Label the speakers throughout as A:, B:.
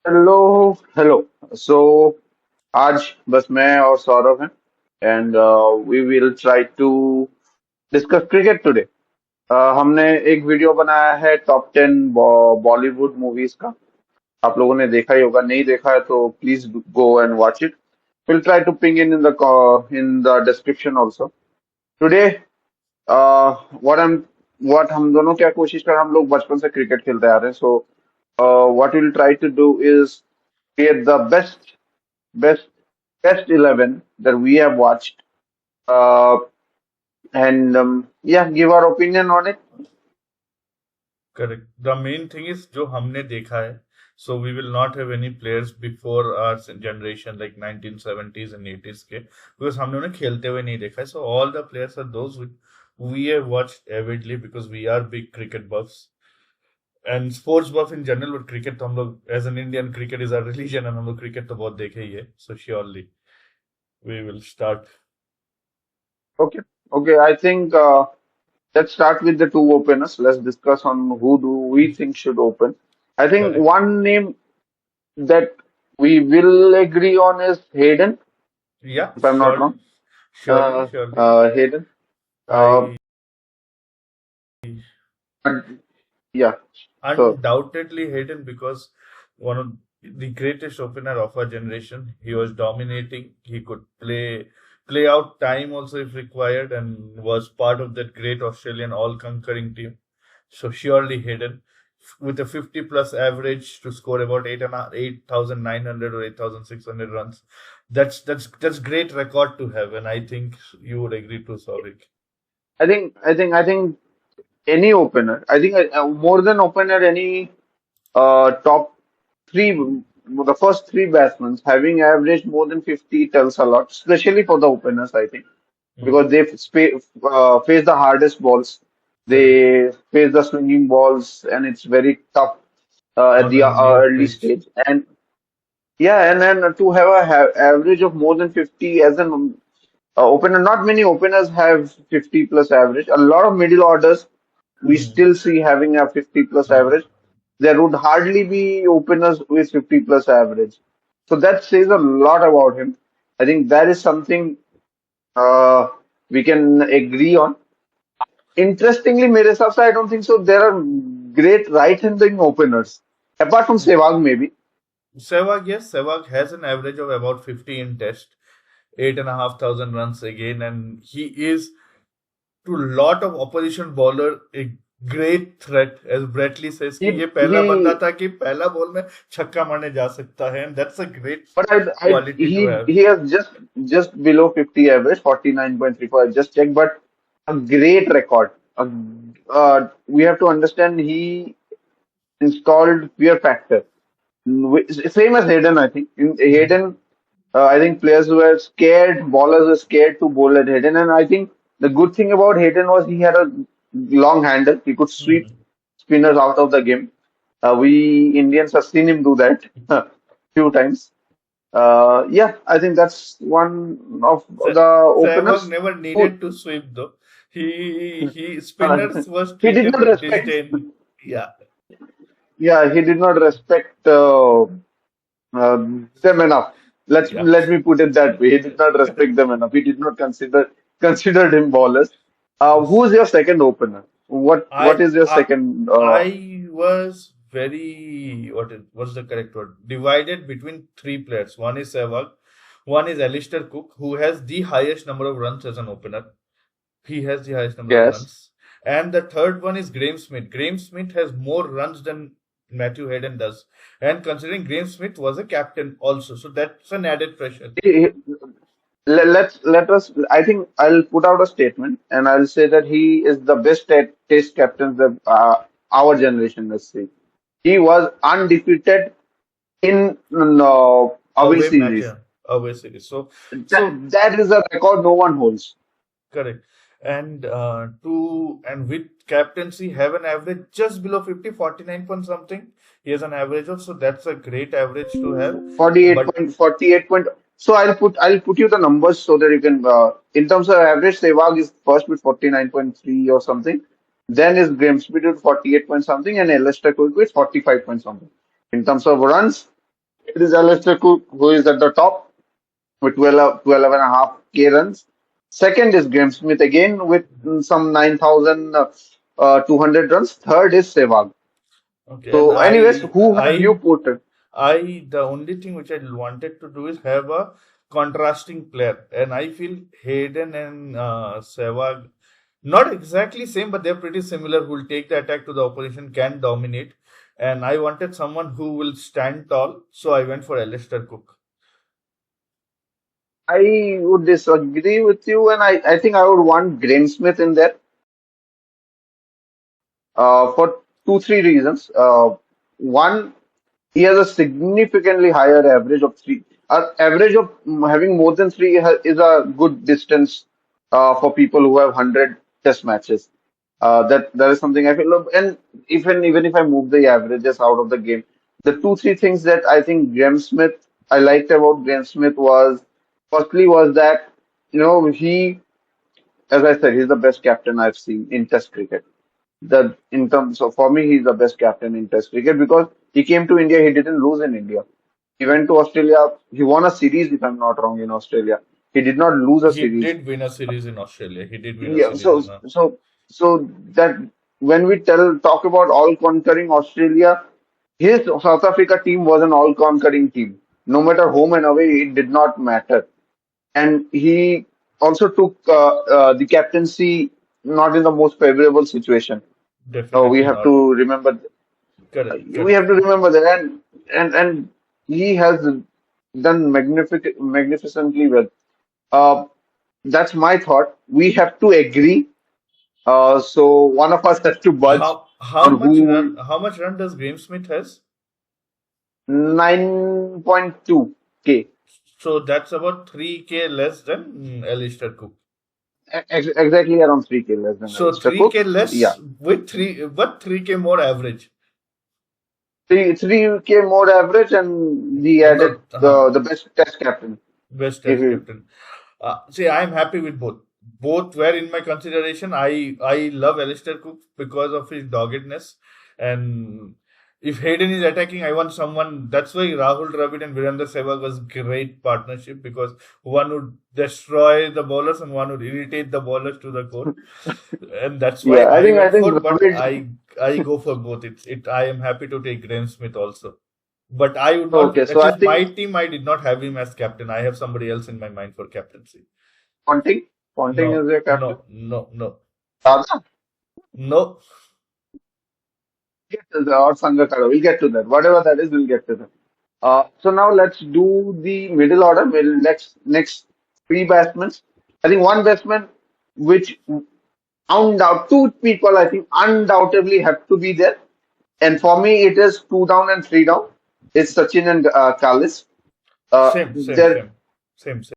A: Hello hello सो आज बस मैं और सौरभ हैं and we will try to discuss cricket today. हमने एक वीडियो बनाया है टॉप 10 बॉलीवुड मूवीज का। आप लोगों ने देखा ही होगा, नहीं देखा है तो please go and watch it. Will try to ping in the description also today. What हम दोनों क्या कोशिश कर, हम लोग बचपन से क्रिकेट खेलते आ रहे हैं। So what will try to do is create the best best 11 that we have watched, uh, and yeah, give our opinion on it.
B: Correct the main thing is जो हमने देखा है so we will not have any players before our generation like 1970s and 80s के because हमने उन्हें खेलते हुए नहीं देखा है so all the players are those we have watched avidly because we are big cricket buffs and sports buff in general but cricket तो हम लोग as an Indian cricket is our religion and हम लोग cricket तो बहुत देखे ही है so surely we will start
A: Okay, okay. I think let's start with the two openers. Let's discuss on who do we think should open. I think
B: correct
A: one name that we will agree on is Hayden,
B: या
A: if I'm not wrong.
B: Surely surely surely
A: Hayden. Uh,
B: I
A: and- yeah. So
B: undoubtedly Hayden because one of the greatest opener of our generation. He was dominating. He could play out time also if required, and was part of that great Australian all-conquering team. So surely Hayden, with a 50 plus average to score about 8,900 or 8,600 runs, that's great record to have, and I think you would agree to Saurabh.
A: I think any opener. I think more than opener, any top three, the first three batsmen having averaged more than 50 tells a lot, especially for the openers, I think, because
B: Hmm.
A: they face the hardest balls.
B: Correct.
A: They face the swinging balls, and it's very tough at
B: On
A: the
B: a new
A: early
B: pitch.
A: stage. And yeah, and then to have a average of more than 50 as an opener, not many openers have 50 plus average. A lot of middle orders we
B: Hmm.
A: still see having a 50 plus
B: Hmm.
A: average. There would hardly be openers with 50 plus average. So that says a lot about him. I think that is something uh, we can agree on. Interestingly, मेरे हिसाब से I don't think so. There are great right-handing openers apart from Sehwag maybe.
B: Sehwag, yes, Sehwag has an average of about 50 in test, 8,500 runs again, and he is to lot of opposition bowler a great threat, as Bradley says कि
A: He
B: ये पहला बंदा
A: he
B: था कि पहला ball में छक्का मारने जा सकता है, and that's a great
A: But
B: quality to have.
A: he has just below 50 average, 49.34. I just checked, but a great record. We have to understand he installed fear factor. Same as Hayden, I think. In
B: Hmm.
A: Hayden, I think players were scared, bowlers were scared to bowl at Hayden, and I think the good thing about Hayden was he had a long handle. He could sweep
B: Hmm.
A: spinners out of the game. We Indians have seen him do that few times. Yeah, I think that's one of the
B: Sehwag
A: openers
B: never
A: who
B: needed to sweep though. He spinners was
A: he did
B: treated
A: not
B: with
A: respect.
B: disdain. Yeah.
A: Yeah, he did not respect them enough.
B: Yeah.
A: Let me put it that way. He did not respect them enough. He did not considered him ballers. Who's your second opener? What
B: I
A: is your
B: I
A: second?
B: I was very what's the correct word? Divided between three players. One is Sehwag, one is Alistair Cook, who has the highest number of runs as an opener. He has the highest number of
A: Yes.
B: runs. And the third one is Graeme Smith. Graeme Smith has more runs than Matthew Hayden does. And considering Graeme Smith was a captain also, so that's an added pressure.
A: He- let us. I think I'll put out a statement and I'll say that he is the best test captain that our generation has seen. He was undefeated in away
B: Away match,
A: series.
B: yeah. Away series. So
A: That is a record no one holds.
B: correct. And with captaincy have an average just below 50, 49 point something. He has an average of, so that's a great average to have. But
A: 48 point. So I'll put you the numbers so that you can in terms of average, Sehwag is first with 49.3 or something. Then is Grimsby with 48 point something and Leicester Cook with 45 point something. In terms of runs, It is Alistair Cook who is at the top with 12.5K runs. Second is Graham Smith again with some 9,200 runs. Third is Sehwag.
B: Okay, and
A: So, anyways, who have you put?
B: the only thing which I wanted to do is have a contrasting player, and I feel Hayden and Sehwag not exactly same, but they're pretty similar. Who will take the attack to the opposition, can dominate, and I wanted someone who will stand tall, so I went for Alistair Cook.
A: I would disagree with you, and I think I would want Graham Smith in there for two, three reasons. One, he has a significantly higher average of three. Average of having more than three is a good distance for people who have 100 test matches. That is something I feel. And even if I move the averages out of the game, the two, three things that I think I liked about Graham Smith was, firstly, was that, he, as I said, he's the best captain I've seen in Test cricket. In terms of, for me, he's the best captain in Test cricket because he came to India, he didn't lose in India. He went to Australia, he won a series, if I'm not wrong, in Australia. He did not lose a
B: He
A: series.
B: did win a series in Australia. He did win a
A: Yeah,
B: series
A: so
B: in.
A: so so that when we talk about all conquering Australia, his South Africa team was an all conquering team. No matter home and away, it did not matter. And he also took the captaincy not in the most favorable situation. So
B: Definitely not. Correct,
A: we
B: correct.
A: have to remember that, and he has done magnificently well. Uh, that's my thought. We have to agree. So one of us has to budge on who.
B: How much run does Graham Smith has?
A: 9.2K.
B: So that's about 3K less than Alistair Cook.
A: Exactly around 3K less than
B: So
A: Alistair
B: 3K
A: Cook. Yeah.
B: less with but 3K more average.
A: 3K more average, and he added
B: No,
A: the best test captain.
B: best
A: If
B: test
A: you,
B: captain. See, I'm happy with both. Both were in my consideration. I love Alistair Cook because of his doggedness, and if Hayden is attacking, I want someone. That's why Rahul Dravid and Virender Sehwag was great partnership because one would destroy the bowlers and one would irritate the bowlers to the core, and that's why
A: yeah,
B: I
A: I
B: went
A: think
B: for. But
A: Dravid.
B: I go for both. I am happy to take Graham Smith also. But I would not,
A: Okay, so
B: at
A: I
B: least my
A: think
B: team, I did not have him as captain. I have somebody else in my mind for captaincy.
A: Ponting is
B: No,
A: your captain.
B: no, no, no,
A: Dada,
B: no.
A: get to that, or Sangakkara. We'll get to that. Whatever that is, we'll get to that. So now let's do the middle order. Next three batsmen. I think one batsman which two people I think undoubtedly have to be there. And for me, it is two down and three down. It's Sachin and Kallis.
B: Same, same,
A: There,
B: same, same, same,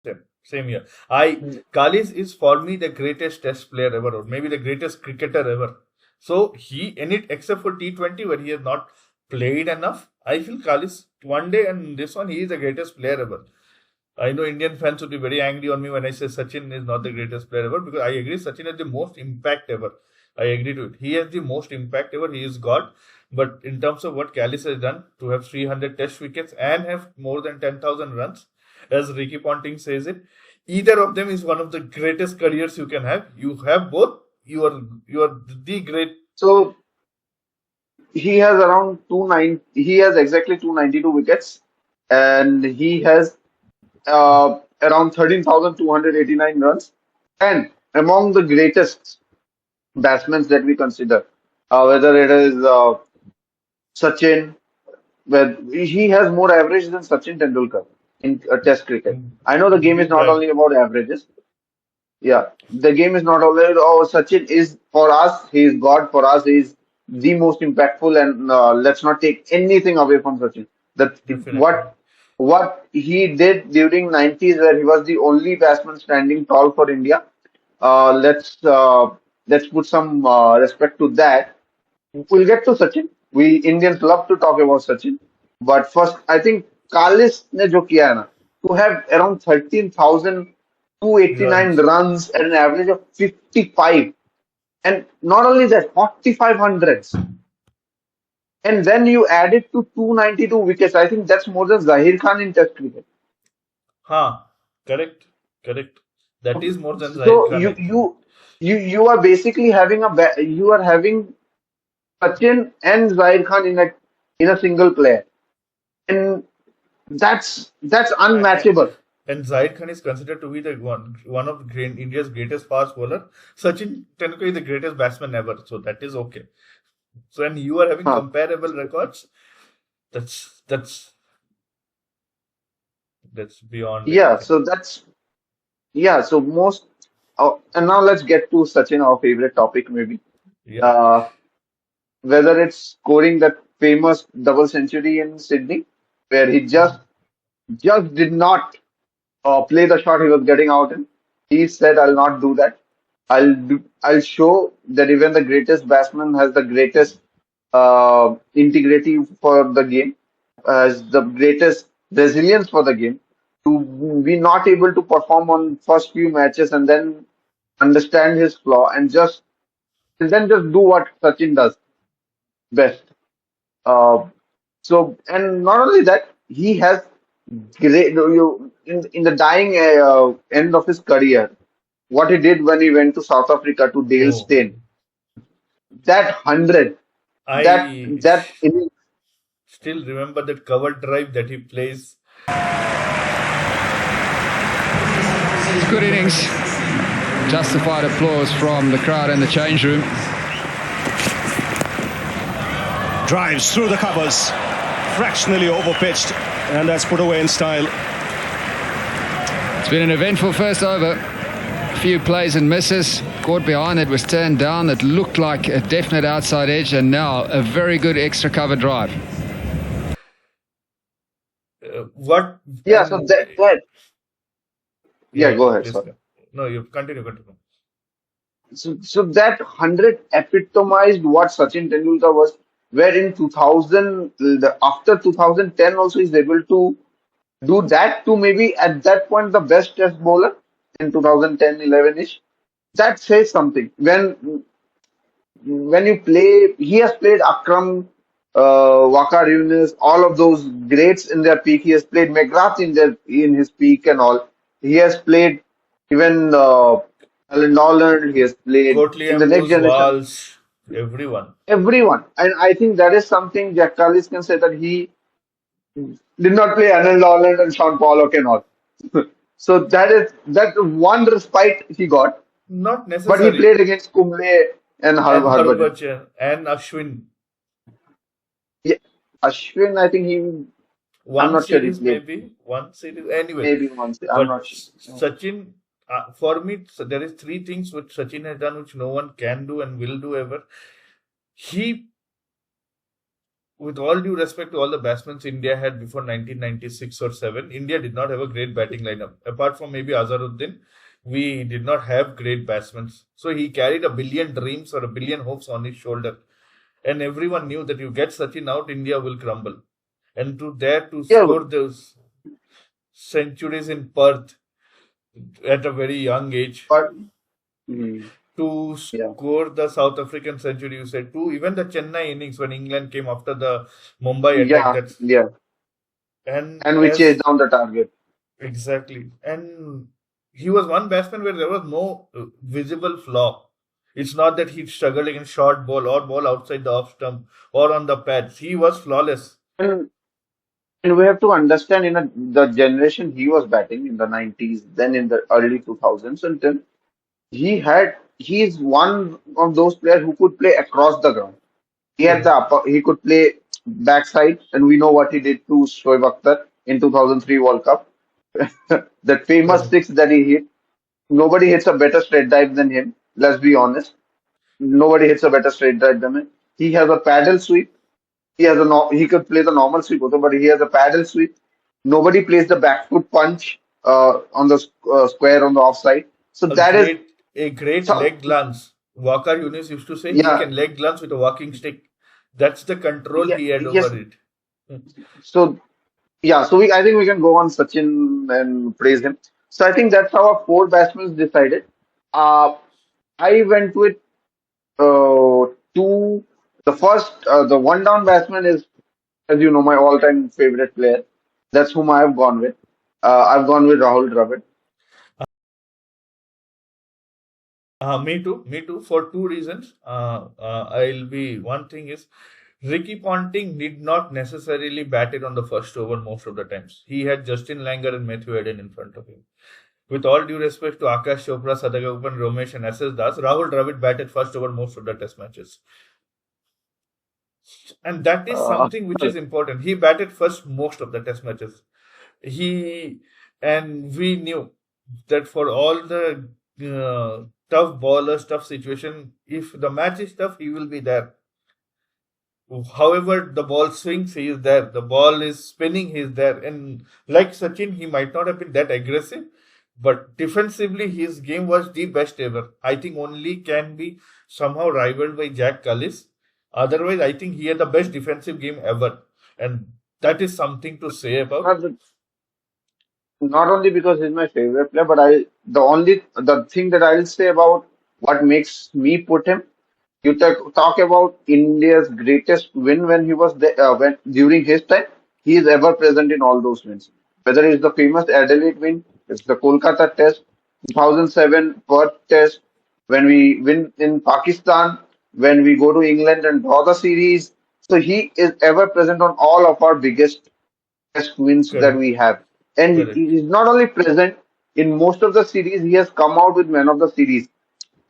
B: same, same here. Kalis is for me the greatest test player ever, or maybe the greatest cricketer ever. So he, in it, except for T20 where he has not played enough, I feel Kalis one day and this one, he is the greatest player ever. I know Indian fans would be very angry on me when I say Sachin is not the greatest player ever because I agree Sachin has the most impact ever. I agree to it. He has the most impact ever. He is God. But in terms of what Callis has done to have 300 test wickets and have more than 10,000 runs, as Ricky Ponting says it, either of them is one of the greatest careers you can have. You have both. You are the great.
A: so he has around 29. He has exactly 292 wickets, and he has around 13,289 runs. And among the greatest batsmen that we consider, whether it is Sachin, where he has more average than Sachin Tendulkar in Test cricket. I know the game is
B: Big
A: not
B: guy.
A: only about averages. Yeah, the game is not always. Oh, Sachin is for us. He is God. For us, he is the most impactful. And let's not take anything away from Sachin. That
B: Definitely.
A: what he did during 90s, where he was the only batsman standing tall for India. Uh, let's uh, let's put some respect to that. We'll get to Sachin. We Indians love to talk about Sachin. But first, I think Kalis ने जो किया है ना, to have around 13,289
B: Runs.
A: runs at an average of 55, and not only that, 45 hundreds. And then you add it to 292 wickets. I think that's more than Zahir Khan in Test cricket.
B: Ha, correct, correct. That is more than Zahir
A: So
B: Khan actually.
A: you are basically having you are having Sachin and Zahir Khan in a single player, and that's
B: A-
A: unmatchable.
B: And Zahir Khan is considered to be the one of India's greatest fast bowler. Sachin Tendulkar is the greatest batsman ever, so that is okay. So when you are having
A: Huh.
B: comparable records, that's that's that's beyond
A: Yeah,
B: anything.
A: so that's yeah. So most and now let's get to Sachin, our favorite topic, maybe.
B: Yeah.
A: Uh, Whether it's scoring that famous double century in Sydney, where he just did not play the shot he was getting out in. He said, "I'll not do that. I'll show that even the greatest batsman has the greatest integrity for the game, has the greatest resilience for the game. To be not able to perform on first few matches and then understand his flaw and then just do what Sachin does best." Uh, and not only that, he has great in the dying end of his career. What he did when he went to South Africa to Dale
B: Oh,
A: Steyn, that 100,
B: I
A: that innings,
B: still remember that cover drive that he plays.
C: It's good innings. Justified applause from the crowd in the change room.
D: Drives through the covers, fractionally overpitched, and that's put away in style.
C: It's been an eventful first over. A few plays and misses. Caught behind it, was turned down. It looked like a definite outside edge, and now a very good extra cover drive.
B: What
A: yeah. So
B: and
A: that
B: yeah,
A: yeah.
B: yeah,
A: Go ahead.
B: please
A: Sorry.
B: go. No, you continue, continue.
A: So that 100 epitomized what Sachin Tendulkar was. Where in 2000, after 2010 also is able to do that to maybe at that point the best test bowler in 2010 11ish. That says something. When you play, he has played Akram, Wakar Yunus, all of those greats in their peak. He has played McGrath in his peak and all. He has played even Alan Nolan. He has played
B: Courtly
A: in the next
B: Ambrose,
A: generation.
B: Walsh, everyone.
A: Everyone, and I think that is something Jack Carlis can say that he did not play Alan Nolan and Sean Pollock and all. So that one respite he got,
B: Not
A: but he
B: necessary.
A: played against Kumble and
B: And
A: Harbhajan.
B: Harbhajan and Ashwin.
A: Yeah, Ashwin, I think I'm
B: One
A: not sure he
B: series,
A: played.
B: maybe. One series. Anyway,
A: Maybe once. I'm
B: but
A: not sure.
B: Sachin, for me, there is three things which Sachin has done which no one can do and will do ever. He, with all due respect to all the batsmen India had before 1996 or 7, India did not have a great batting lineup. Apart from maybe Azharuddin, we did not have great batsmen. So he carried a billion dreams or a billion hopes on his shoulder. And everyone knew that you get Sachin out, India will crumble. And to dare to
A: Yeah,
B: score those centuries in Perth at a very young age,
A: but mm,
B: to
A: yeah,
B: score the South African century, you said, to even the Chennai innings when England came after the Mumbai attack,
A: yeah,
B: that's
A: yeah,
B: and
A: and we chased
B: as
A: down the target.
B: exactly, and he was one batsman where there was no visible flaw. It's not that he struggled against short ball or ball outside the off stump or on the pads. He was flawless.
A: And, and we have to understand the generation he was batting in the 90s, then in the early 2000s, and then he's one of those players who could play across the ground. He had the
B: Correct.
A: he could play backside, and we know what he did to Shoaib Akhtar in 2003 World Cup. That famous
B: Correct.
A: six that he hit. Nobody hits a better straight dive than him. Let's be honest. Nobody hits a better straight drive than him. He has a paddle sweep. He could play the normal sweep also, but he has a paddle sweep. Nobody plays the back foot punch on the square on the offside. So
B: A
A: that is
B: great
A: so
B: leg glance. Walker Yunis used to say he
A: yeah
B: can leg glance with a walking stick. That's the control
A: yeah
B: he had
A: yes.
B: over it.
A: So yeah, so I think we can go on Sachin and praise him. So I think that's how our four batsmen decided. Uh, I went with two The one down batsman is, as you know, my all-time favorite player. That's whom I have gone with. I've gone with Rahul Dravid.
B: Me too. Me too. For two reasons. I'll be one thing is Ricky Ponting did not necessarily bat it on the first over most of the times. He had Justin Langer and Matthew Eden in front of him. With all due respect to Akash Chopra, Sadagapan, Romesh, and SS Das, Rahul Dravid batted first over most of the test matches. And that is
A: Uh,
B: something which is important. He batted first most of the test matches. He and we knew that for all the tough ballers, tough situation, if the match is tough, he will be there. However, the ball swings, he is there. The ball is spinning, he is there. And like Sachin, he might not have been that aggressive, but defensively, his game was the best ever. I think only can be somehow rivaled by Jack Cullis. Otherwise, I think he had the best defensive game ever. And that is something to say about.
A: not only because he's my favorite player, but the thing that I'll say about what makes me put him. You talk about India's greatest win when he was there, when during his time. He is ever present in all those wins. Whether it's the famous Adelaide win, it's the Kolkata Test, 2007 Perth Test, when we win in Pakistan, when we go to England and draw the series. So he is ever present on all of our biggest best wins that
B: Correct.
A: we have. And
B: Correct.
A: he is not only present in most of the series, he has come out with man of the series.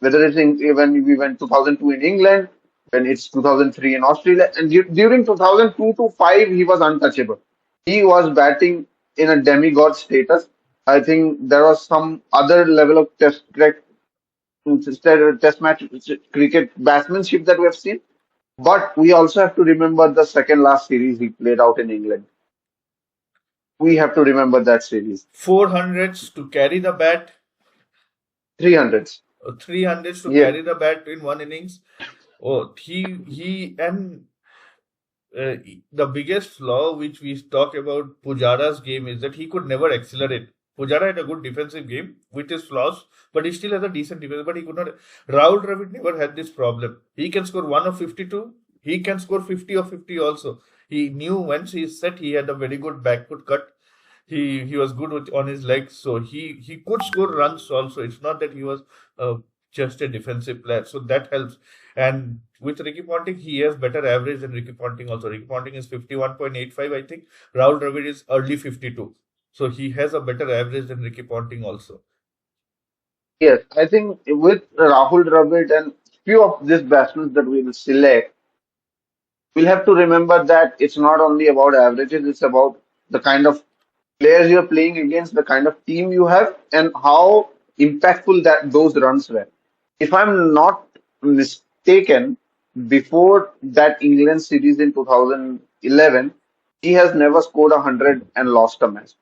A: Whether it's when we went 2002 in England, when it's 2003 in Australia, and during 2002 to 5, he was untouchable. He was batting in a demigod status. I think there was some other level of test match cricket batsmanship that we have seen. But we also have to remember the second last series he played out in England. We have to remember that series.
B: 400s to carry the bat,
A: 300s.
B: 300s to
A: Yeah.
B: carry the bat in one innings. Oh, he and uh, the biggest flaw which we talk about Pujara's game is that he could never accelerate. Pujara had a good defensive game with his flaws, but he still has a decent defense. But he could not. Rahul Dravid never had this problem. He can score 1 of 52. He can score 50 of 50 also. He knew once he set, he had a very good backfoot cut. He was good on his legs, so he could score runs also. It's not that he was uh, just a defensive player, so that helps. And with Ricky Ponting, he has better average than Ricky Ponting also. Ricky Ponting is 51.85, I think. Rahul Dravid is early 52, so he has a better average than Ricky Ponting also.
A: Yes, I think with Rahul Dravid and few of these batsmen that we will select, we'll have to remember that it's not only about averages, it's about the kind of players you're playing against, the kind of team you have, and how impactful that those runs were. If I'm not mistaken, before that England series in 2011, he has never scored 100 and lost a match.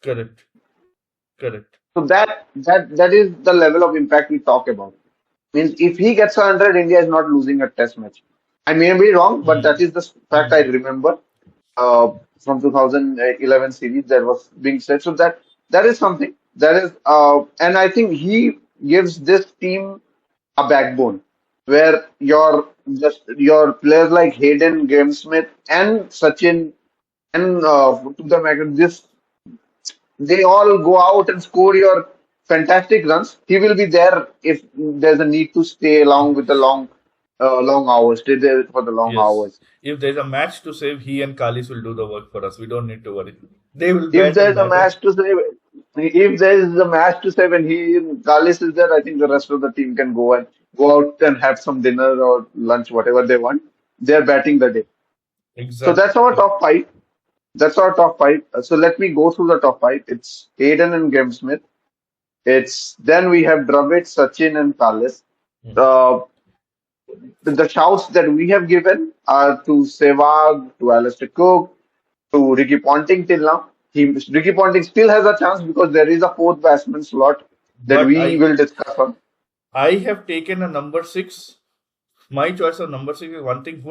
B: Correct, correct.
A: So that is the level of impact we talk about. Means if he gets 100, India is not losing a test match. I may be wrong, but that
B: Hmm.
A: is the fact I
B: Hmm.
A: remember from 2011 series that was being said. So that is something that is, and I think he gives this team a backbone where your players like Hayden, Graham Smith, and Sachin and to the max, this they all go out and score your fantastic runs. He will be there if there's a need to stay along with the long hours, stay there for the long
B: Yes.
A: hours.
B: If there's a match to save, he and Kalis will do the work for us. We don't need to worry. They will
A: If
B: bat and
A: there's a
B: bat and
A: match to save, if there is a match to save and Kalis is there, I think the rest of the team can go out and have some dinner or lunch, whatever they want. They're batting the day. So that's
B: exactly.
A: our top five. That's our top five. So let me go through the top five. It's Hayden and Graham Smith. It's then we have Dravid, Sachin, and Kalis.
B: Mhm.
A: Uh, the shouts that we have given are to Sehwag, to Alistair Cook, to Ricky Ponting till now. Ricky Ponting still has a chance because there is a fourth batsman slot that
B: But
A: we will discuss on.
B: I have taken a number six. My choice of number six is one thing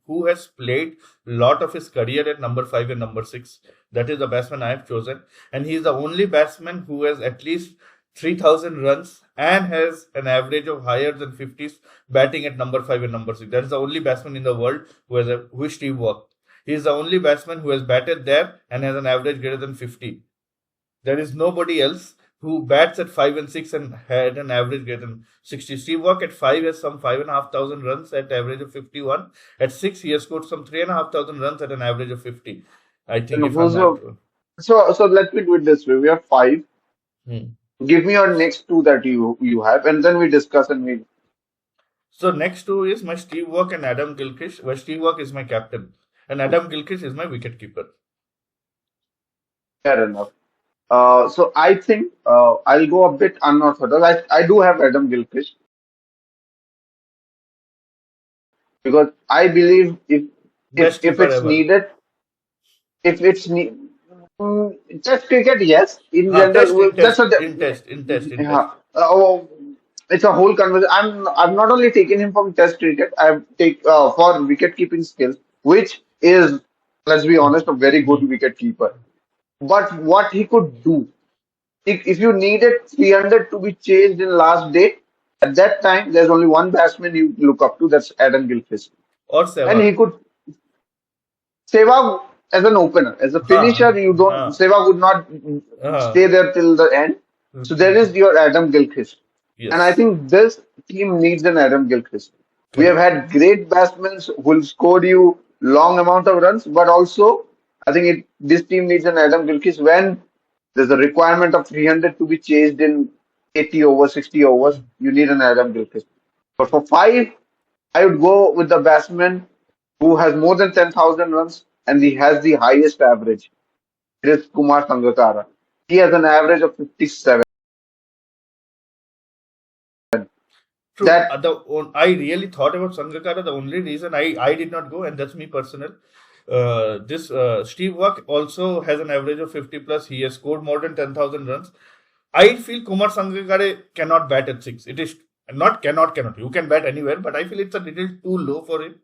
B: who has played lot of his career at number five and number six. That is the batsman I have chosen, and he is the only batsman who has at least 3,000 runs and has an average of higher than 50s batting at number 5 and number 6. That is the only batsman in the world who is Steve Waugh. He is the only batsman who has batted there and has an average greater than 50. There is nobody else who bats at 5 and 6 and had an average greater than 60. Steve Waugh at 5 has some 5,500 runs at average of 51. At 6, he has scored some 3,500 runs at an average of 50. I think,
A: And
B: if I'm not wrong.
A: so let me do it this way. We have five.
B: Hmm.
A: Give me your next two that you have, and then we discuss and we.
B: So next two is my Steve Waugh and Adam Gilchrist, where Steve Waugh is my captain and Adam Gilchrist is my wicket keeper.
A: Fair enough. So I think I'll go a bit unorthodox. I do have Adam Gilchrist because I believe
B: Best
A: if
B: keeper
A: it's
B: ever.
A: needed, if it's test cricket, yes. In general,
B: In test.
A: yeah. It's a whole conversation. I've not only taken him from test cricket. I've take for wicket keeping skills, which is, let's be honest, a very good wicket keeper. But what he could do, if you needed 300 to be chased in last day, at that time there's only one batsman you look up to. That's Adam Gilchrist,
B: Or
A: and he
B: Sehwag.
A: could Sehwag as an opener, as a
B: Huh.
A: finisher. You don't
B: Huh.
A: Sehwag would not
B: Huh.
A: stay there till the end. So there is your Adam Gilchrist. And I
B: Yes.
A: think this team needs an Adam Gilchrist. We have
B: Correct.
A: had great batsmen who will score you long amount of runs, but also I think this team needs an Adam Gilchrist when there's a requirement of 300 to be chased in 80 overs, 60 overs. You need an Adam Gilchrist. But for five, I would go with the batsman who has more than 10,000 runs and he has the highest average. It is Kumar Sangakkara. He has an average of 57.
B: True.
A: That
B: I really thought about Sangakkara. The only reason I did not go, and that's me personal. This Steve Waugh also has an average of 50 plus. He has scored more than 10,000 runs. I feel Kumar Sangakkara cannot bat at 6. It is not cannot. You can bat anywhere, but I feel it's a little too low for him.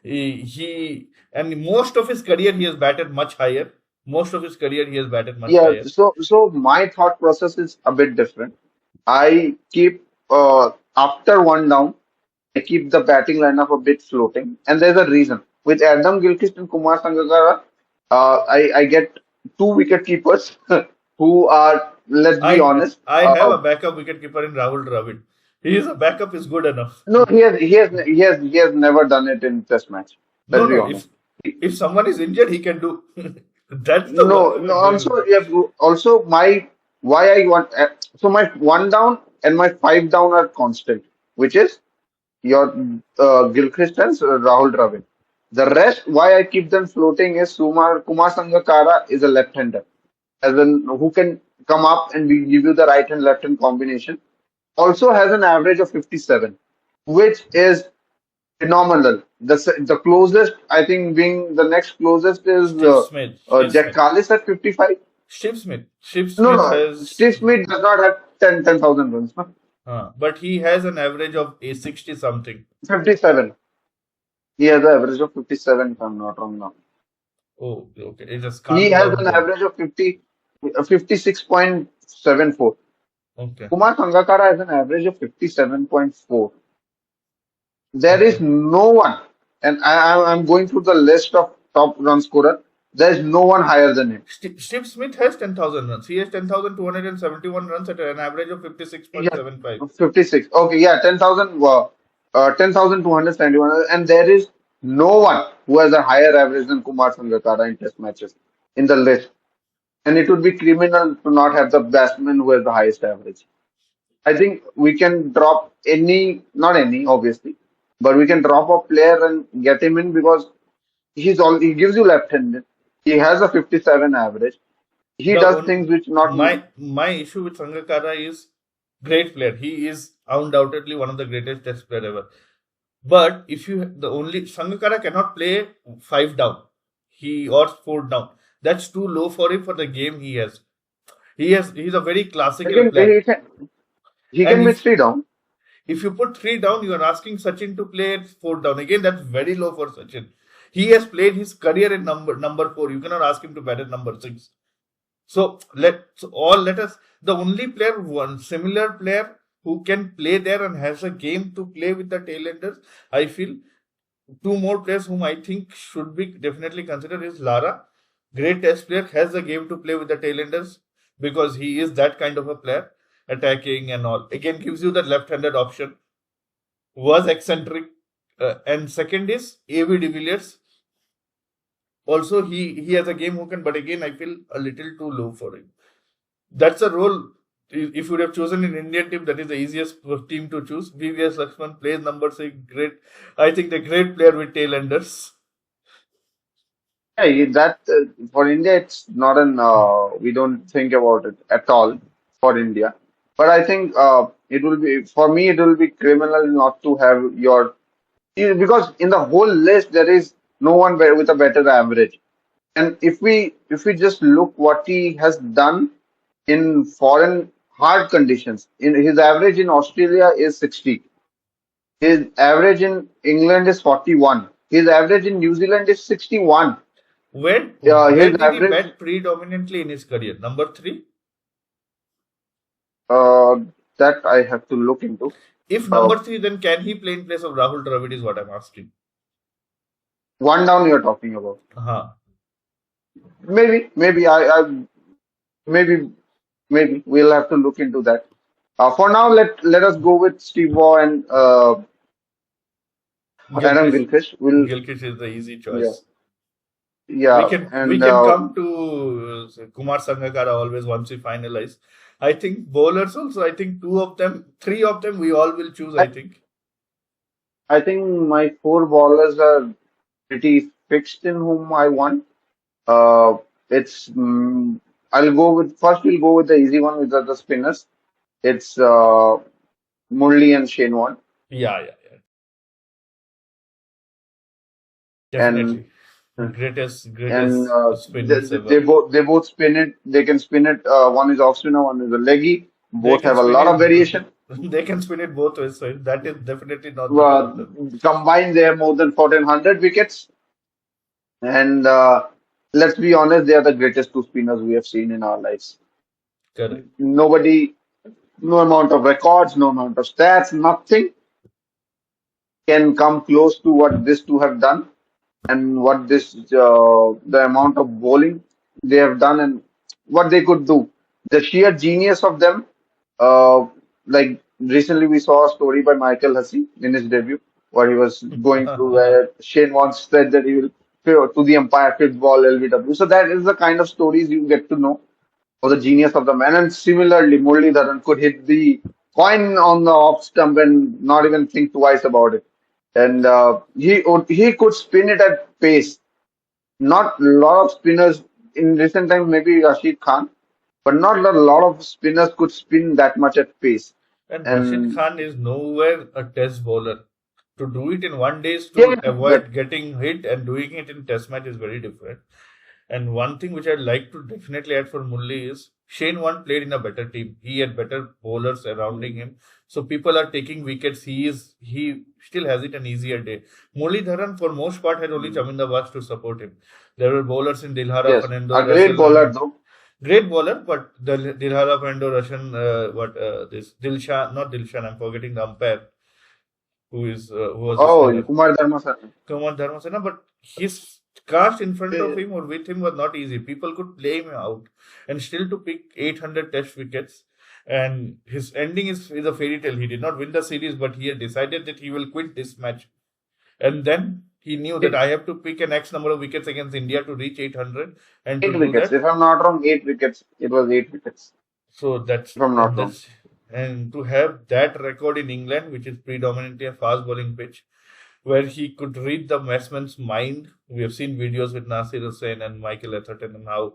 B: He and most of his career he has batted much higher. Most of his career he has batted much
A: Yeah,
B: higher.
A: so my thought process is a bit different. I keep after one down, I keep the batting lineup a bit floating, and there's a reason. With Adam Gilchrist and Kumar Sangakkara, I get two wicket keepers who are, let's be honest,
B: I have a backup wicketkeeper in Rahul Dravid. He is a backup is good enough.
A: no, he has never done it in Test match.
B: No,
A: Let's be
B: no.
A: honest.
B: If someone is injured, he can do. That's the
A: No,
B: one
A: no.
B: going
A: Also,
B: on.
A: yeah, also my why I want so my one down and my five down are constant, which is your Gilchrist and Rahul Dravid. The rest, why I keep them floating is Kumar Sangakkara is a left-hander, as in who can come up and give you the right and left hand combination. Also has an average of 57, which is phenomenal. The closest, I think, being the next closest is
B: Steve Smith. Steve
A: Jack
B: Smith.
A: Carlis at 55.
B: Steve Smith. Steve
A: No,
B: Smith
A: no,
B: has.
A: Steve Smith does not have 10,000 runs. No?
B: But he has an average of a 60 something.
A: 57. He has an average of 57, if I'm not wrong now.
B: Oh, okay. It just
A: He
B: calm
A: has
B: down
A: an
B: then.
A: average of 56.74.
B: Okay.
A: Kumar Sangakkara has an average of 57.4. There is
B: Okay.
A: no one, and I'm going through the list of top run scorer. There is no one higher than him.
B: Steve Smith has 10,000 runs. He has 10,271 runs at an average of
A: Yeah,
B: 56.75.
A: 56. Okay, yeah, 10,271. And there is no one who has a higher average than Kumar Sangakkara in test matches in the list. And it would be criminal to not have the batsman who has the highest average. I think we can drop not any, obviously, but we can drop a player and get him in because he gives you left-handed. He has a 57 average. He
B: The
A: does
B: on,
A: things which not
B: my issue with Sangakkara is great player. He is undoubtedly one of the greatest test player ever. But if you the only Sangakkara cannot play 5 down, he or 4 down. That's too low for him for the game he has. He's a very
A: he
B: classical
A: can,
B: player.
A: he
B: And
A: can be three down.
B: if you put 3 down, you are asking Sachin to play at 4 down. Again, that's very low for Sachin. He has played his career in number 4. You cannot ask him to bat at number 6. So let us, the only player, one similar player who can play there and has a game to play with the tailenders, I feel two more players whom I think should be definitely considered is Lara. Great test player, has a game to play with the tailenders because he is that kind of a player, attacking and all. Again, gives you that left-handed option. Was eccentric. And second is A.B. de Villiers. Also, he has a game who can, but again, I feel a little too low for him. That's a role. If you would have chosen an Indian team, that is the easiest team to choose. VVS Lakshman plays number 6. Great. I think the great player with tailenders.
A: Yeah, that for India, it's not an we don't think about it at all for India. But I think it will be for me. It will be criminal not to have your because in the whole list there is no one with a better average. And if we just look what he has done in foreign hard conditions, in his average in Australia is 60. His average in England is 41. His average in New Zealand is 61.
B: Where
A: His
B: did he
A: average,
B: bat predominantly in his career? Number 3?
A: uh, that I have to look into.
B: If
A: Uh,
B: number 3, then can he play in place of Rahul Dravid is what I'm asking.
A: One down you're talking about.
B: Uh-huh.
A: Maybe maybe, maybe we'll have to look into that. For now, let us go with Steve Waugh and Adam
B: Gilchrist,
A: Gilchrist. Will
B: Gilchrist is the easy
A: Yeah,
B: choice. We
A: yeah,
B: can we
A: and
B: can come to Kumar Sangakkara always once we finalize. I think bowlers also. I think 3 of them, we all will choose. I
A: I,
B: think.
A: I think my four ballers are pretty fixed in whom I want. Uh, it's I'll go with first. We'll go with the easy one, which are the spinners. It's Murli and Shane Warne,
B: Yeah.
A: and
B: Definitely. Greatest
A: and
B: spinners
A: they
B: ever.
A: both spin it. They can spin it. One is off spinner, one is a leggy.
B: They
A: Both
B: can
A: have a
B: spin
A: lot
B: it.
A: of variation.
B: They can spin it both ways. So that is definitely not the problem.
A: Combined, they have more than 1,400 wickets. And let's be honest, they are the greatest two spinners we have seen in our lives.
B: Correct.
A: Nobody, no amount of records, no amount of stats, nothing can come close to what these two have done and what the amount of bowling they have done and what they could do. The sheer genius of them. Like recently, we saw a story by Michael Hussey in his debut, where he was going through where Shane once said that he will throw to the umpire fifth ball LBW. So that is the kind of stories you get to know of the genius of the man. And similarly, Muralidharan could hit the coin on the off stump and not even think twice about it. And he could spin it at pace. Not a lot of spinners in recent times, maybe Rashid Khan, but not a lot of spinners could spin that much at pace.
B: And Rashid
A: And
B: Khan is nowhere a test bowler. To do it in one day is
A: yeah,
B: to
A: but
B: avoid getting hit, and doing it in test match is very different. And one thing which I'd like to definitely add for Mulli is Shane Warne played in a better team. He had better bowlers surrounding him. So people are taking wickets. He still has it an easier day. Murali Dharan for most part had only Chaminda Bas to support him. There were bowlers in Dilhara,
A: yes,
B: Fernando,
A: a great
B: Russell,
A: bowler though.
B: great bowler, but the Dilhara, Fernando, Russian, this Dilshan, not Dilshan, I'm forgetting the umpire who was the
A: Oh,
B: spinner.
A: Kumar Dharmasana.
B: Kumar Dharmasena, but his cast in front of him or with him was not easy. People could play him out, and still to pick 800 test wickets. And his ending is a fairy tale. He did not win the series, but he had decided that he will quit this match. And then he knew that I have to pick an X number of wickets against India to reach 800. And to
A: Eight
B: do
A: wickets.
B: that,
A: If I'm not wrong, 8 wickets. It was 8 wickets.
B: so
A: If I'm not wrong.
B: to have that record in England, which is predominantly a fast bowling pitch, where he could read the batsman's mind. We have seen videos with Nasir Hussain and Michael Atherton and how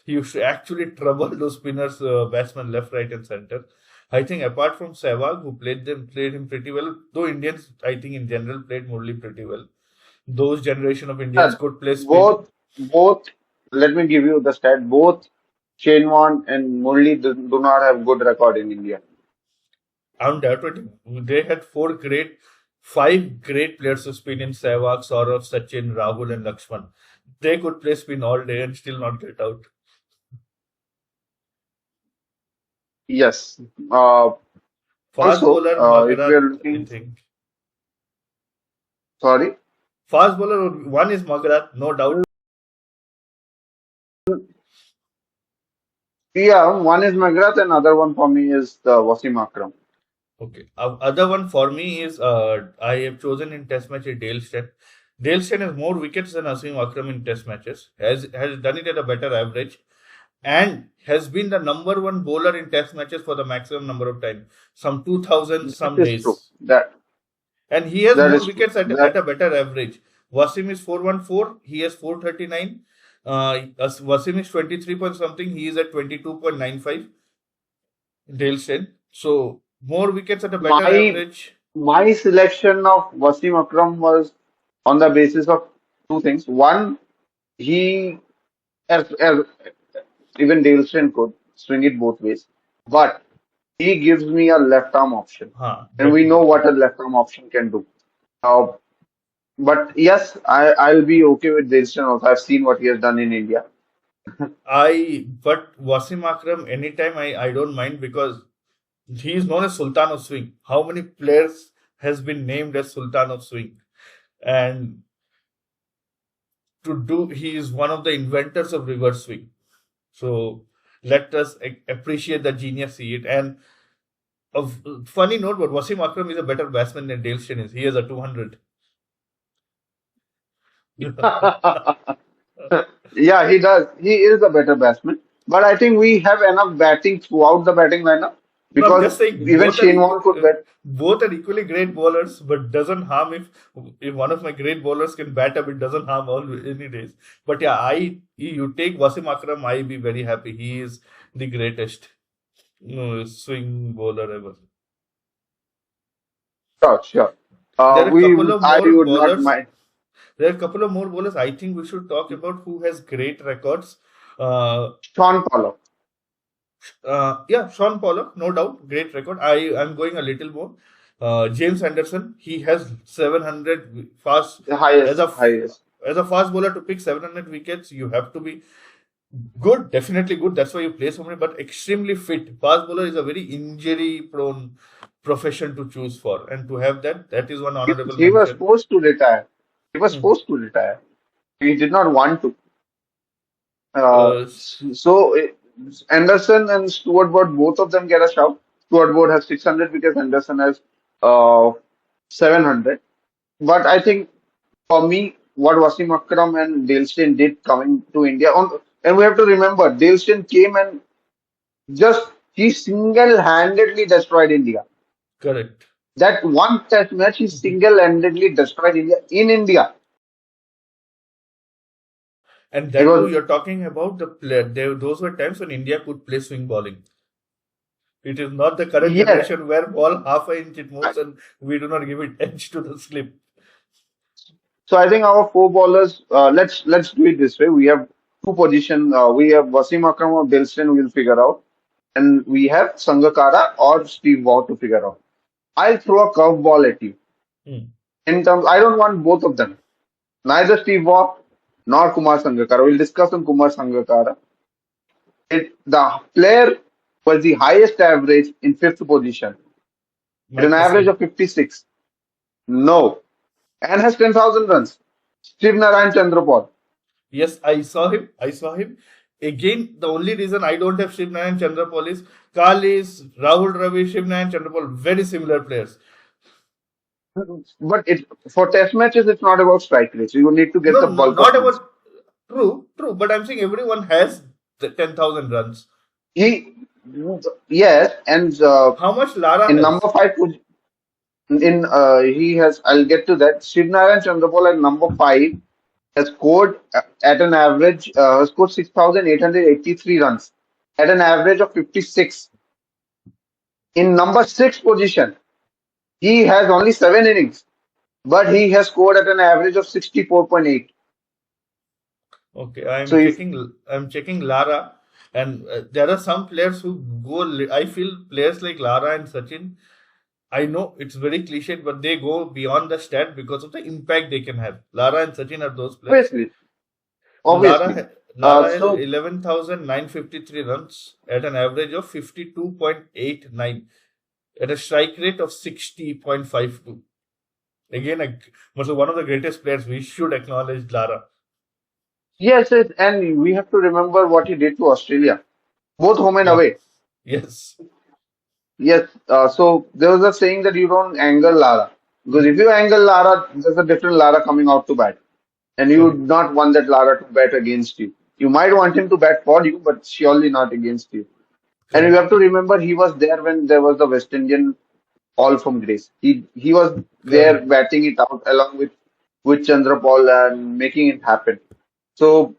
B: he used to actually trouble those spinners, batsmen left, right, and center. I think apart from Sehwag, who played him pretty well, though Indians, I think in general, played Murli pretty well. Those generation of Indians
A: Yeah,
B: could play spin.
A: both. Let me give you the stat. Both Shane Warne and Murli do not have good record in India.
B: Undoubtedly, they had five great players to spin in Sehwag, Saurav, Sachin, Rahul, and Lakshman. They could play spin all day and still not get out.
A: Yes. Uh,
B: Fast
A: Also,
B: bowler
A: if we are
B: Magarat, I
A: looking,
B: think.
A: sorry,
B: Fast bowler, one is Magarat, no doubt.
A: yeah, one is Magrat and other one for me is the Wasim Akram.
B: Okay. Other one for me is I have chosen in Test match is Dale Steyn. Dale Steyn has more wickets than Asim Akram in Test matches. Has done it at a better average, and has been the number one bowler in Test matches for the maximum number of time, some 2000
A: That
B: some
A: is true.
B: days.
A: That
B: And he has
A: that
B: more
A: is true.
B: wickets at
A: That
B: a better average. Wasim is 414, he has 439. Wasim is 23 point something, he is at 22.95. Dale Steyn. So more wickets at a better
A: my
B: average.
A: my selection of Wasim Akram was on the basis of two things. One, he as even Dale Steyn could swing it both ways, but he gives me a left arm option, and we know what
B: Definitely.
A: a left arm option can do. Uh, but yes, I'll be okay with Dale Steyn also. I've seen what he has done in India.
B: But Wasim Akram, anytime I don't mind because he is known as Sultan of Swing. How many players has been named as Sultan of Swing? And he is one of the inventors of reverse swing. So let us appreciate the genius he it. And a funny note, but Wasim Akram is a better batsman than Dale Steyn is. He has a 200.
A: Yeah, he does. He is a better batsman. But I think we have enough batting throughout the batting lineup
B: No, I'm
A: because
B: just saying
A: even Shane Warne could bat.
B: both are equally great bowlers, but doesn't harm if one of my great bowlers can bat up, it doesn't harm all any days. But yeah, I you take Wasim Akram, I be very happy. He is the greatest swing bowler ever.
A: Sure, sure.
B: There are a couple of
A: I
B: more
A: would not
B: bowlers.
A: mind.
B: There are a couple of more bowlers. I think we should talk about who has great records. Uh,
A: Sean Pollock,
B: yeah, Sean Pollock, no doubt, great record. I'm going a little more. James Anderson, he has 700 fast
A: the
B: as
A: highest,
B: a
A: highest.
B: as a fast bowler to pick 700 wickets. You have to be good, definitely good. That's why you play so many, but extremely fit. Fast bowler is a very injury prone profession to choose for, and to have that is one honorable
A: He was
B: mention.
A: forced to retire. He was
B: Hmm.
A: forced to retire. He did not want to.
B: Uh,
A: So Anderson and Stuart Broad, both of them get a shout. Stuart Broad has 600 wickets. Anderson has uh, 700. But I think for me, what Wasim Akram and Dale Steyn did coming to India, and we have to remember, Dale Steyn came and just he single-handedly destroyed India.
B: Correct.
A: That one test match, he single-handedly destroyed India in India.
B: And
A: It
B: that too,
A: was
B: you're talking about the player. Those were times when India could play swing bowling. It is not the current
A: yes.
B: generation where ball half an inch it moves and we do not give it edge to the slip.
A: So I think our four bowlers. Let's do it this way. We have two positions. We have Wasim Akram or Dale Steyn. We'll figure out, and we have Sangakkara or Steve Waugh to figure out. I'll throw a curveball at you.
B: Hmm.
A: In terms, I don't want both of them. Neither Steve Waugh nor Kumar Sangakkara. We'll discuss on Kumar Sangakkara. The player was the highest average in fifth position at an
B: Mike
A: average
B: Hussey.
A: of 56. No, and has 10,000 runs. Shiv Narayan Chandrapal.
B: Yes, I saw him. I saw him. Again, the only reason I don't have Shivnayan and Chandrapal is Kalis, Rahul Ravi, Shivnayan and Chandrapal, very similar players.
A: But for test matches, it's not about strike rates. You need to get
B: No,
A: the
B: no,
A: bulk of
B: not
A: runs.
B: about true, but I'm saying everyone has the 10,000 runs.
A: He, yes, and
B: How much Lara
A: in number
B: has?
A: five, in he has. I'll get to that. Shiv Narayan Chandrapal at number five has scored at an average. Scored 6,883 runs at an average of 56. In number six position, he has only 7 innings, but he has scored at an average of 64.8.
B: Okay,
A: So if
B: I'm checking Lara, and there are some players who go. I feel players like Lara and Sachin. I know it's very cliched, but they go beyond the stat because of the impact they can have. Lara and Sachin are those players.
A: obviously,
B: Lara,
A: obviously.
B: Lara has
A: So
B: 11,953 runs at an average of 52.89 at a strike rate of 60.52. Again, one of the greatest players. We should acknowledge Lara.
A: yes, yes, and we have to remember what he did to Australia, both home and
B: Yeah.
A: away.
B: Yes.
A: Yes, so there was a saying that you don't angle Lara because if you angle Lara, there's a different Lara coming out to bat, and you would
B: Correct.
A: not want that Lara to bat against you. You might want him to bat for you, but surely not against you. And you
B: Correct.
A: have to remember he was there when there was the West Indian all from Grace. He was there
B: Correct.
A: batting it out along with Chandrapal and making it happen. So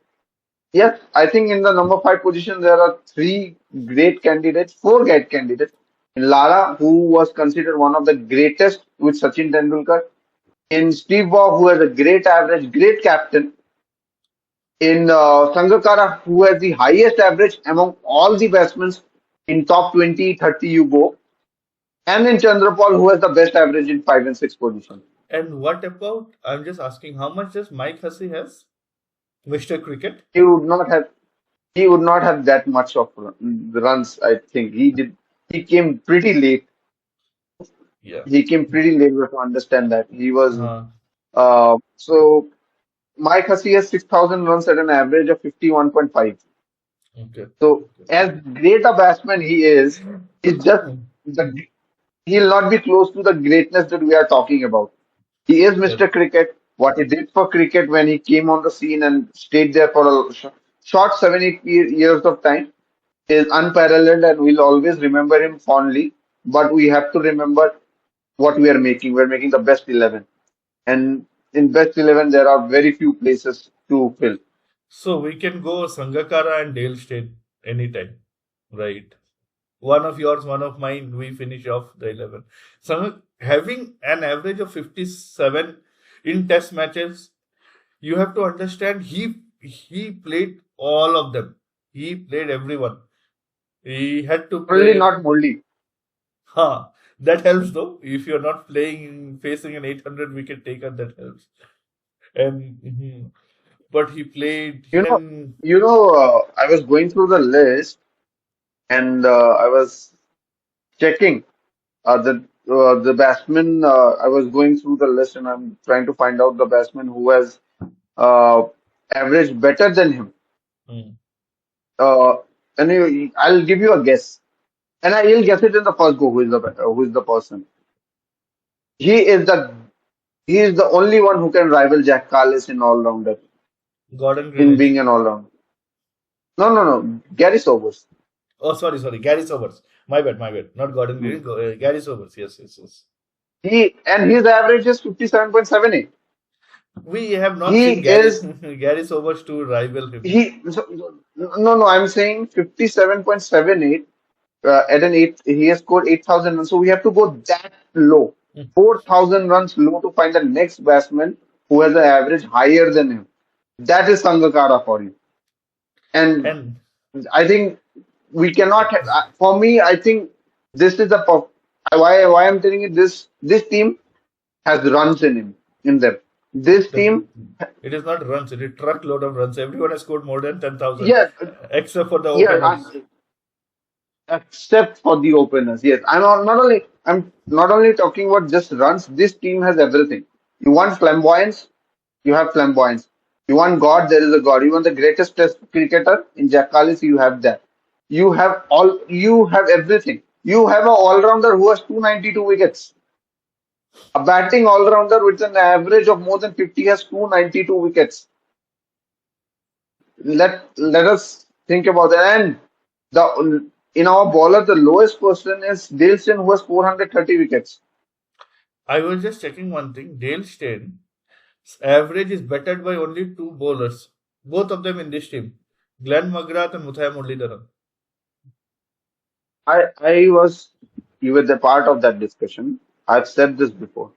A: yes, I think in the number five position there are three great candidates, four great candidates. In Lara, who was considered one of the greatest with Sachin Tendulkar. In Steve Waugh, who has a great average, great captain. In Sangakkara, who has the highest average among all the batsmen in top 20, 30 you go. And in Chandrapal, who has the best average in 5 and 6 position.
B: And what about? I'm just asking, how much does Mike Hussey has, Mr. Cricket?
A: He would not have he would not have that much of runs, I think. He came pretty late.
B: Yeah.
A: He came pretty late. We have to understand that. He was
B: Uh,
A: so Mike Hussey has 6,000 runs at an average of 51.5.
B: okay.
A: So as great a batsman he is, he's just the he'll not be close to the greatness that we are talking about. He is Mr.
B: Correct.
A: Cricket. What he did for cricket when he came on the scene and stayed there for a short 7, 8 years of time is unparalleled, and we'll always remember him fondly. But we have to remember what we are making. We're making the best 11. And in best 11, there are very few places to fill.
B: So we can go Sangakkara and Dale State anytime, right? One of yours, one of mine. We finish off the 11. So having an average of 57 in Test matches, you have to understand he played all of them. He played everyone. He had to
A: Only
B: play.
A: not Murli.
B: Huh. That helps though. If you're not playing facing an 800 wicket taker, that helps. And but he played
A: You know,
B: and
A: I was going through the list and I was checking the batsman. I was going through the list and I'm trying to find out the batsman who has uh, averaged better than him.
B: mm,
A: Uh, and I'll give you a guess, and I'll guess it in the first go. Who is the person? He is the he is the only one who can rival Jack Carlis in all rounder
B: Gordon
A: in
B: Greenidge.
A: being an all rounder. No, no, no. Gary Sobers.
B: Oh, sorry. Gary Sobers. My bad. Not Gordon Greenidge. Gary Sobers. Yes.
A: His average is 57.78.
B: We have not
A: He
B: seen Gary
A: is
B: Gary Sobers to rival him.
A: no, I'm saying 57.78 at an eight. He has scored 8,000 runs. So we have to go that low,
B: Mm.
A: 4,000 runs low to find the next batsman who has an average higher than him. That is Sangakkara for you. And
B: And
A: I think we cannot. For me, I think this is the why I'm telling you this team has runs in them. This
B: the,
A: team,
B: it is not runs. It is truckload of runs. Everyone has scored more than 10,000,
A: yeah,
B: except for the
A: yeah.
B: openers.
A: Except for the openers. Yes, I'm not only talking about just runs. This team has everything. You want flamboyance, you have flamboyance. You want God, there is a God. You want the greatest test cricketer in Jack Callis, you have that. You have everything. You have an all-rounder who has 292 wickets. A batting all-rounder with an average of more than 50 has 292 wickets. Let us think about that. And the in our bowler, the lowest person is Daleson, who has 430 wickets.
B: I was just checking one thing. Dale Steyn's average is bettered by only two bowlers, both of them in this team, Glenn McGrath and Muthaiya Muralidharan.
A: I was you were the part of that discussion. I've said this before.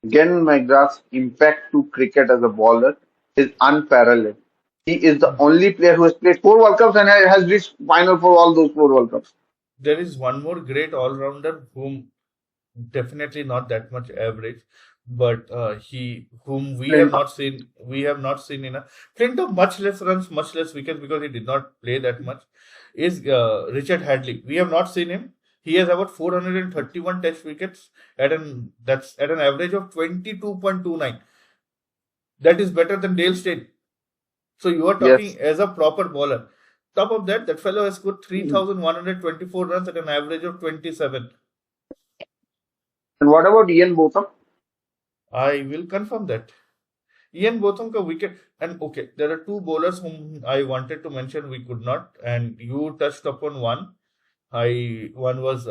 A: Glenn McGrath's impact to cricket as a bowler is unparalleled. He is the only player who has played four World Cups and has reached final for all those four World Cups.
B: There is one more great all-rounder whom definitely not that much average, but whom
A: Flint.
B: we have not seen in a Flint of much less runs, much less wickets because he did not play that much. Is Richard Hadley? We have not seen him. He has about 431 test wickets that's at an average of 22.29. That is better than Dale Steyn. So you are
A: Yes.
B: talking as a proper bowler. Top of that, that fellow has scored
A: And
B: 3,124 runs at an average of 27.
A: what about Ian Botham?
B: I will confirm that. Ian Botham ka wicket, and okay, there are two bowlers whom I wanted to mention, we could not, and you touched upon one. One was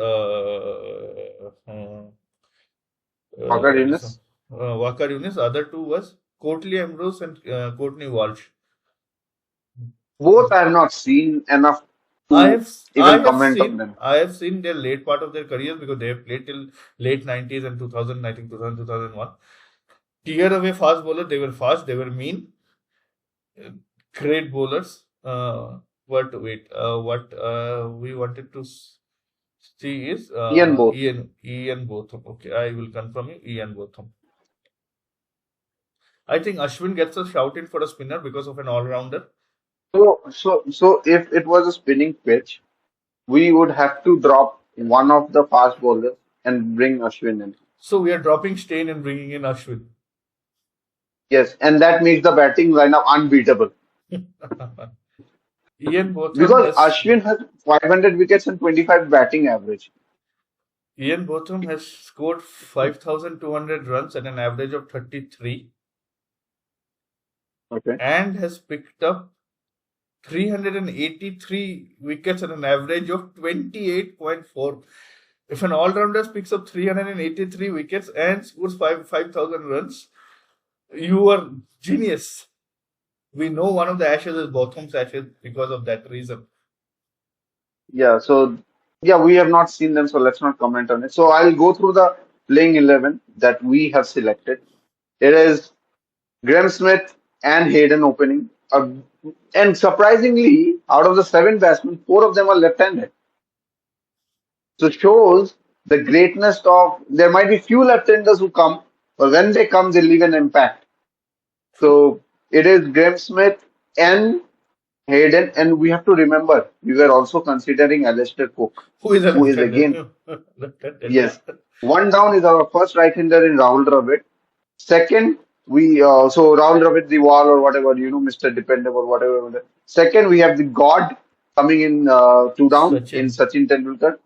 A: Parker
B: this
A: Innes.
B: Wakar Yunis. Other two was Courtney Ambrose and Courtney Walsh.
A: Both I have not seen enough to even comment on them.
B: I have seen their late part of their careers because they have played till late 90s and 2000, I think 2000, 2001. Tear away fast bowler. They were fast. They were mean. Great bowlers. But wait, what we wanted to see is
A: Ian Botham.
B: Ian Botham. Okay, I will confirm you. Ian Botham. I think Ashwin gets a shout in for a spinner because of an all-rounder.
A: So if it was a spinning pitch, we would have to drop one of the fast bowlers and bring Ashwin in.
B: So we are dropping Steyn and bringing in Ashwin.
A: Yes, and that makes the batting lineup unbeatable.
B: Ian Botham
A: Because Ashwin has 500 wickets and 25 batting average.
B: Ian Botham has scored 5,200 runs at an average of 33.
A: Okay.
B: And has picked up 383 wickets at an average of 28.4. If an all-rounder picks up 383 wickets and scores 5,000 runs, you are genius. We know one of the Ashes is Botham's Ashes because of that reason.
A: Yeah, so we have not seen them, so let's not comment on it. So I'll go through the playing 11 that we have selected. It is Graham Smith and Hayden opening. And surprisingly, out of the 7 batsmen, 4 of them are left-handed. So shows the greatness of, there might be few left-handers who come, but when they come, they leave an impact. So it is Graham Smith and Hayden, and we have to remember, we were also considering Alistair Cook,
B: Who is a
A: who is
B: left-hander?
A: again,
B: Left-handed,
A: yes,
B: yeah.
A: one down is our first right-hander in Rahul Dravid. Second, so Rahul Dravid, the wall or whatever, Mr. Dependable, whatever. Second, we have the God coming in 2 down in
B: Sachin.
A: Sachin Tendulkar.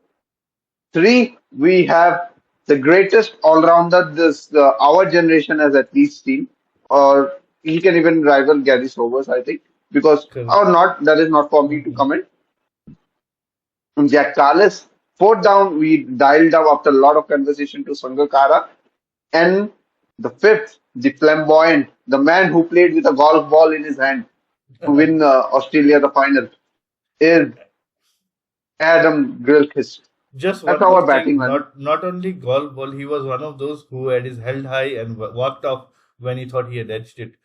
A: 3, we have the greatest all-rounder this our generation has at least seen, or he can even rival Gary Sobers, I think, because
B: Correct.
A: or not, that is not for me to comment. Jack Carles. 4th down, we dialed up after a lot of conversation to Sangakkara. And the 5th, the flamboyant, the man who played with a golf ball in his hand to win Australia the final, is Adam Gilchrist.
B: Just
A: That's
B: one more
A: our batting
B: thing,
A: line.
B: not only golf ball, he was one of those who had his held high and walked off when he thought he had edged it.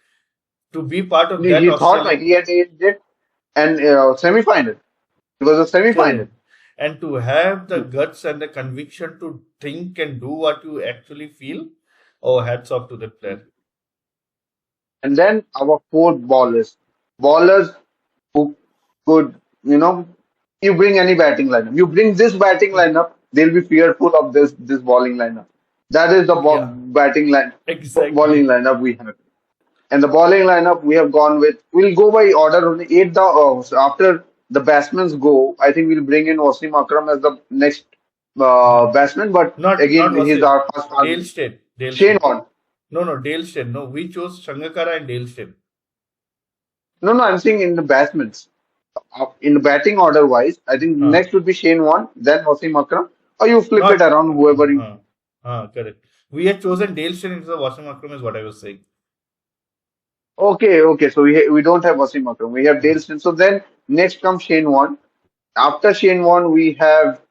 B: To be part of that
A: He thought like
B: Australian
A: he had aged it, and semi-final. It was a semi-final.
B: career, and to have the guts and the conviction to think and do what you actually feel, oh, hats off to that player.
A: And then our 4th ballers who could, you bring any batting lineup. You bring this batting lineup, they'll be fearful of this bowling lineup. That is the
B: Yeah,
A: bowling
B: exactly.
A: lineup we have. And the bowling lineup we have gone with, we'll go by order only. So after the batsmen go, I think we'll bring in Wasim Akram as the next
B: Hmm.
A: batsman. But
B: Not
A: again, he's
B: Wasim.
A: our first
B: Dale
A: target.
B: Steyn. Dale
A: Shane
B: Steyn.
A: Warne.
B: No, Dale Steyn. No, we chose Sangakkara and Dale Steyn.
A: No, I'm saying in the batsmen. In the batting order wise, I think
B: Huh.
A: next would be Shane Warne, then Wasim Akram, or you flip it
B: Not.
A: around, whoever you.
B: Correct. We had chosen Dale Steyn instead of Wasim Akram, is what I was saying.
A: Okay. So we don't have Wasim Akram. We have Dale Steyn. So then next comes Shane Warne. After Shane Warne, we have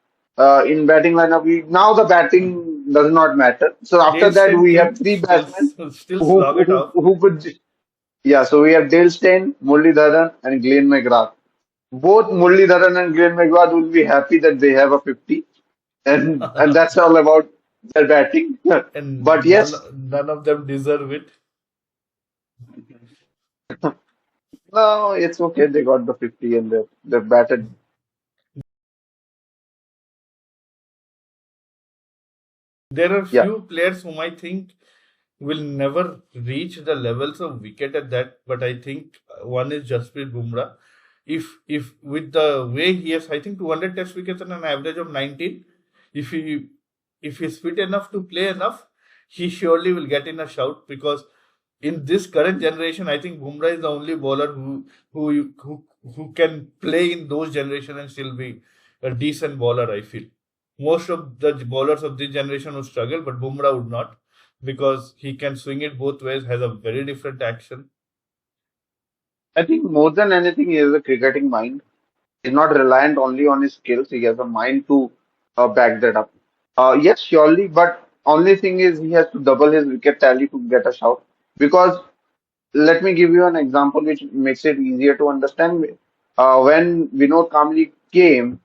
A: in batting lineup. Now the batting does not matter. So after
B: Dale
A: that,
B: Steyn
A: we have
B: can
A: 3 batsmen
B: still slog it off.
A: who could. Yeah. So we have Dale Steyn, Muralidharan, and Glenn McGrath. Both Muralidharan and Glenn McGrath will be happy that they have a 50, and that's all about their batting. But
B: and
A: yes,
B: none of them deserve it.
A: no, it's okay. They got the 50 and they batted.
B: There are
A: Yeah,
B: few players whom I think will never reach the levels of wicket at that, but I think one is Jasprit Bumrah. If with the way he has, I think 200 test wickets and an average of 19, if he's fit enough to play enough, he surely will get in a shout, because in this current generation, I think Bumrah is the only bowler who can play in those generation and still be a decent bowler, I feel. Most of the bowlers of this generation would struggle, but Bumrah would not, because he can swing it both ways, has a very different action.
A: I think more than anything, he has a cricketing mind. He's not reliant only on his skills. He has a mind to back that up. Yes, surely, but only thing is he has to double his wicket tally to get a shout. Because let me give you an example which makes it easier to understand. When Vinod Kamli came,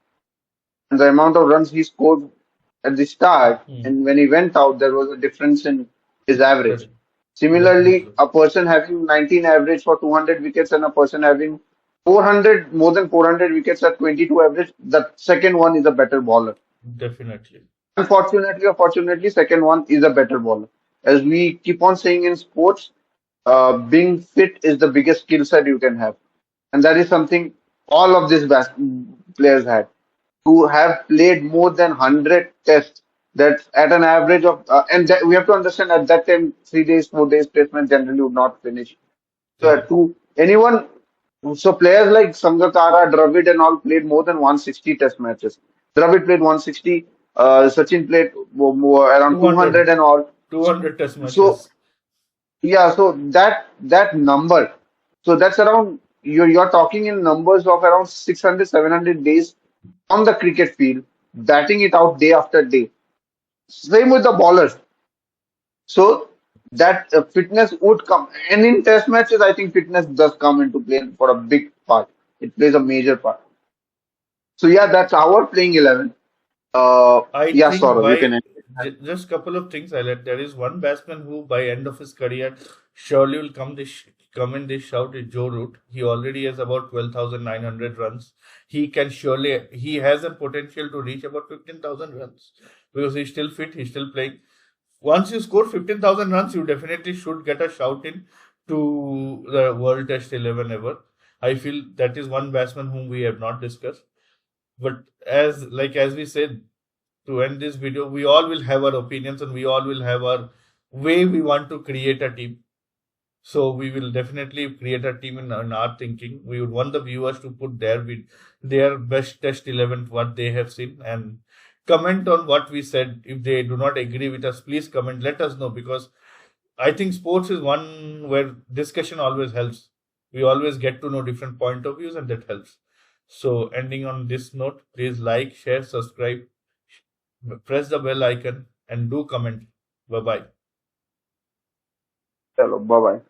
A: and the amount of runs he scored at the start,
B: Hmm.
A: and when he went out, there was a difference in his average.
B: Correct.
A: Similarly,
B: Definitely.
A: a person having 19 average for 200 wickets and a person having 400, more than 400 wickets at 22 average, the second one is a better bowler.
B: Definitely.
A: Unfortunately or fortunately, second one is a better bowler. As we keep on saying in sports, being fit is the biggest skill set you can have. And that is something all of these players had. To have played more than 100 tests, that's at an average of, and that, we have to understand at that time, 3 days, 4 days, test match generally would not finish. So
B: Correct.
A: to anyone, so players like Sangakkara, Dravid and all played more than 160 test matches. Dravid played 160, Sachin played around 200
B: 200.
A: and all.
B: 200 test
A: So
B: matches.
A: yeah, so that number, so that's around you're talking in numbers of around 600, 700 days on the cricket field, batting it out day after day. Same with the bowlers. So that fitness would come, and in test matches, I think fitness does come into play for a big part. It plays a major part. So yeah, that's our playing 11.
B: I
A: Yeah,
B: think
A: Saurav, you
B: by
A: can.
B: just couple of things I let. There is one batsman who, by end of his career, surely will come in this shout is Joe Root. He already has about 12,900 runs. He has a potential to reach about 15,000 runs, because he's still fit. He's still playing. Once you score 15,000 runs, you definitely should get a shout in to the World Test 11 ever. I feel that is one batsman whom we have not discussed. But as we said, to end this video, we all will have our opinions and we all will have our way we want to create a team. So we will definitely create a team in our thinking. We would want the viewers to put their best test 11 what they have seen, and comment on what we said. If they do not agree with us, please comment. Let us know, because I think sports is one where discussion always helps. We always get to know different point of views, and that helps. So ending on this note, please like, share, subscribe, press the bell icon, and do comment. Bye bye.
A: Bye bye.